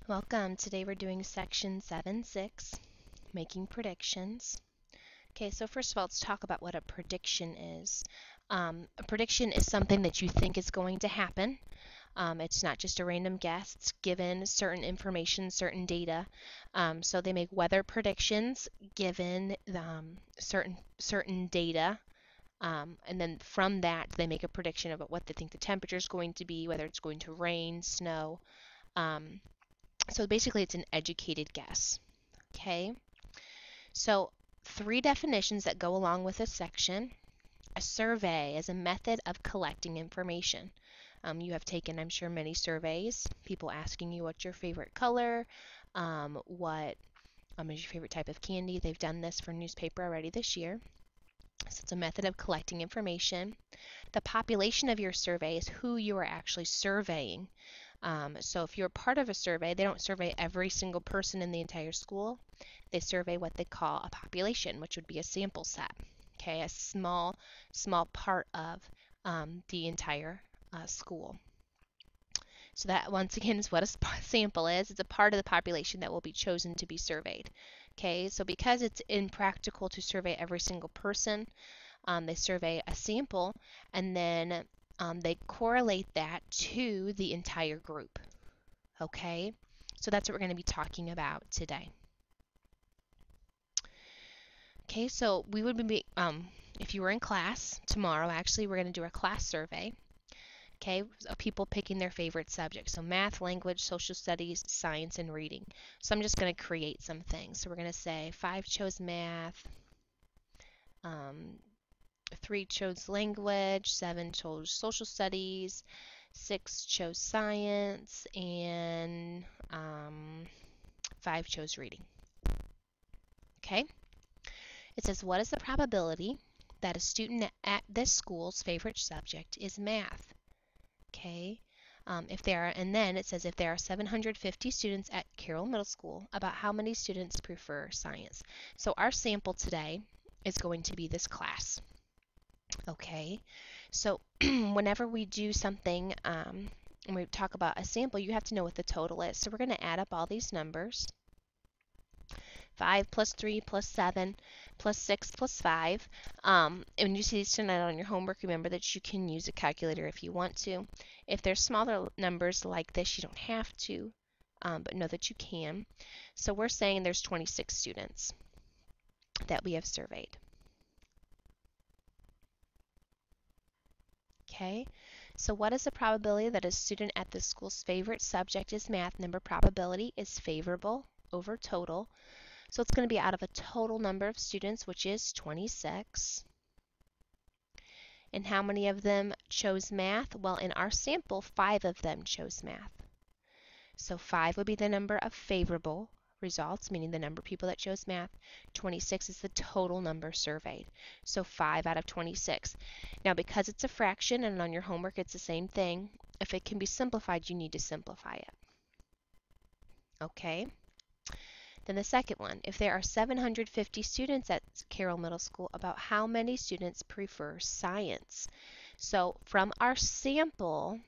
Welcome. Today we're doing section 7.6, making predictions. Okay, so first of all, let's talk about what a prediction is. A prediction is something that you think is going to happen. It's not just a random guess. It's given certain information, certain data. So they make weather predictions given certain data. And then from that, they make a prediction about what they think the temperature is going to be, whether it's going to rain, snow. So basically, it's an educated guess. Okay, so 3 definitions that go along with this section. A survey is a method of collecting information. You have taken, I'm sure, many surveys, people asking you what's your favorite color, what is your favorite type of candy. They've done this for newspaper already this year. So it's a method of collecting information. The population of your survey is who you are actually surveying. So if you're part of a survey, they don't survey every single person in the entire school. They survey what they call a population, which would be a sample set. Okay, a small part of the entire school. So that once again is what a sample is. It's a part of the population that will be chosen to be surveyed. Okay, so because it's impractical to survey every single person, they survey a sample and then they correlate that to the entire group. Okay, so that's what we're going to be talking about today. Okay, so we would be, if you were in class tomorrow, actually, we're going to do a class survey. Okay, of people picking their favorite subjects. So math, language, social studies, science, and reading. So I'm just going to create some things. So we're going to say 5 chose math, 3 chose language, 7 chose social studies, 6 chose science, and 5 chose reading. Okay? It says, what is the probability that a student at this school's favorite subject is math? Okay? And then it says if there are 750 students at Carroll Middle School, about how many students prefer science? So our sample today is going to be this class. Okay, so whenever we do something, and we talk about a sample, you have to know what the total is. So we're going to add up all these numbers. 5 plus 3 plus 7 plus 6 plus 5. And when you see these tonight on your homework, remember that you can use a calculator if you want to. If there's smaller numbers like this, you don't have to, but know that you can. So we're saying there's 26 students that we have surveyed. Okay, so what is the probability that a student at the school's favorite subject is math? Number probability is favorable over total. So it's going to be out of a total number of students, which is 26. And how many of them chose math? Well, in our sample, 5 of them chose math. So 5 would be the number of favorable results, meaning the number of people that chose math. 26 is the total number surveyed. So 5 out of 26. Now, because it's a fraction and on your homework it's the same thing, if it can be simplified, you need to simplify it. Okay? Then the second one, if there are 750 students at Carroll Middle School, about how many students prefer science? So from our sample,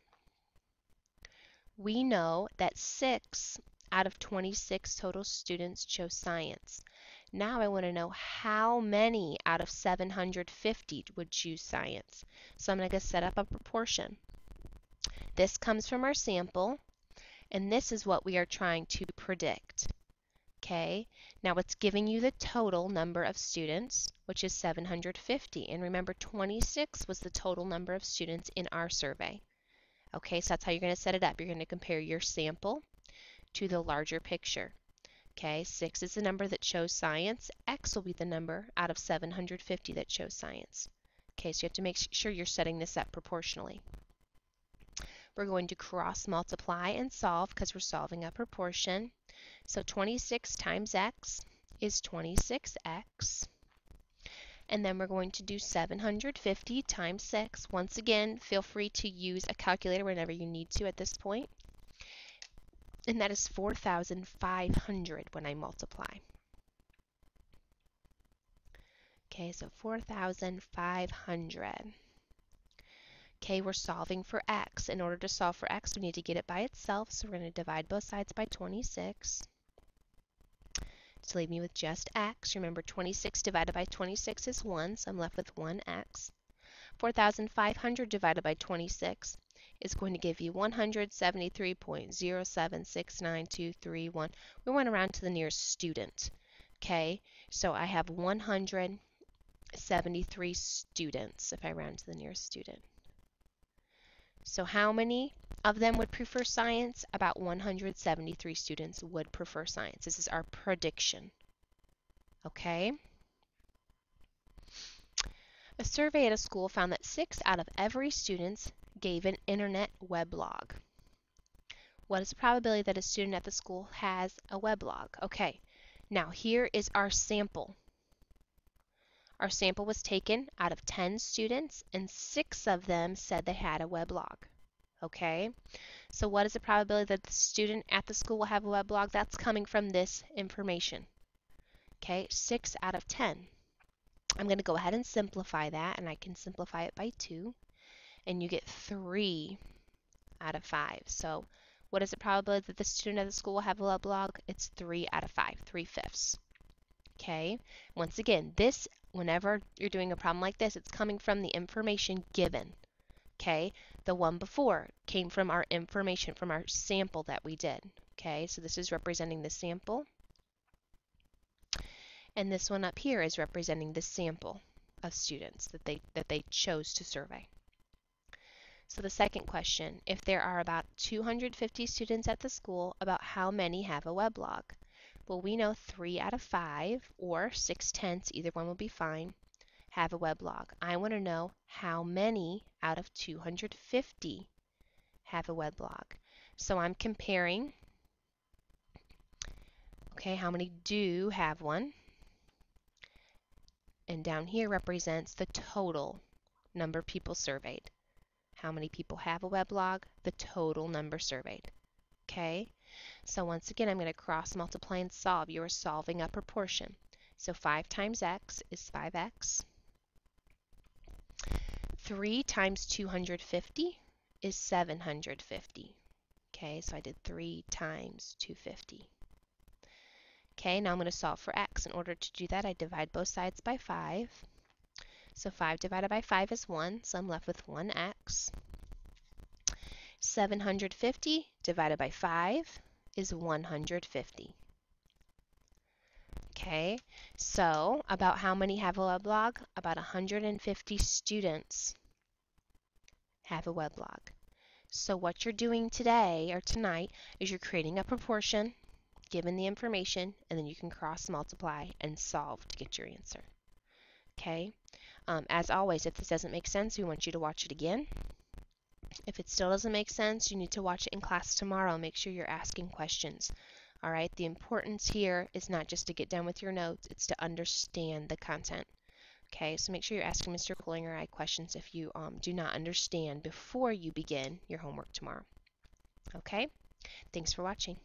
we know that 6 out of 26 total students chose science. Now I want to know how many out of 750 would choose science. So I'm going to set up a proportion. This comes from our sample, and this is what we are trying to predict. Okay, now it's giving you the total number of students, which is 750. And remember, 26 was the total number of students in our survey. Okay, so that's how you're going to set it up. You're going to compare your sample to the larger picture. Okay, 6 is the number that chose science. X will be the number out of 750 that chose science. Okay, so you have to make sure you're setting this up proportionally. We're going to cross multiply and solve because we're solving a proportion. So 26 times x is 26x. And then we're going to do 750 times 6. Once again, feel free to use a calculator whenever you need to at this point. And that is 4,500 when I multiply. Okay, so 4,500. Okay, we're solving for x. In order to solve for x, we need to get it by itself, so we're going to divide both sides by 26 to leave me with just x. Remember, 26 divided by 26 is 1, so I'm left with 1x. 4,500 divided by 26 is going to give you 173.0769231. We went around to the nearest student. Okay, so I have 173 students if I round to the nearest student. So how many of them would prefer science? About 173 students would prefer science. This is our prediction. Okay? A survey at a school found that 6 out of every student gave an internet weblog. What is the probability that a student at the school has a weblog? Okay, now here is our sample. Our sample was taken out of 10 students, and 6 of them said they had a weblog. Okay, so what is the probability that the student at the school will have a weblog? That's coming from this information. Okay, 6 out of 10. I'm going to go ahead and simplify that, and I can simplify it by 2, and you get 3 out of 5. So what is the probability that the student at the school will have a weblog? It's 3 out of 5, 3/5. Okay, once again, this, whenever you're doing a problem like this, it's coming from the information given. Okay, the one before came from our information, from our sample that we did. Okay, so this is representing the sample. And this one up here is representing the sample of students that they chose to survey. So the second question, if there are about 250 students at the school, about how many have a weblog? Well, we know 3 out of 5, or 6/10, either one will be fine, have a weblog. I want to know how many out of 250 have a weblog. So I'm comparing, okay, how many do have one? And down here represents the total number of people surveyed. How many people have a weblog? The total number surveyed. Okay, so once again, I'm going to cross multiply and solve. You are solving a proportion. So 5 times x is 5x. 3 times 250 is 750. Okay, so I did 3 times 250. Okay, now I'm going to solve for x. In order to do that, I divide both sides by 5. So 5 divided by 5 is 1, so I'm left with 1x. 750 divided by 5 is 150. Okay, so about how many have a weblog? About 150 students have a weblog. So what you're doing today or tonight is you're creating a proportion, given the information, and then you can cross multiply and solve to get your answer. Okay, as always, if this doesn't make sense, we want you to watch it again. If it still doesn't make sense, you need to watch it in class tomorrow. Make sure you're asking questions. All right, the importance here is not just to get done with your notes, it's to understand the content. Okay, so make sure you're asking Mr. Cooling or I questions if you do not understand before you begin your homework tomorrow. Okay, thanks for watching.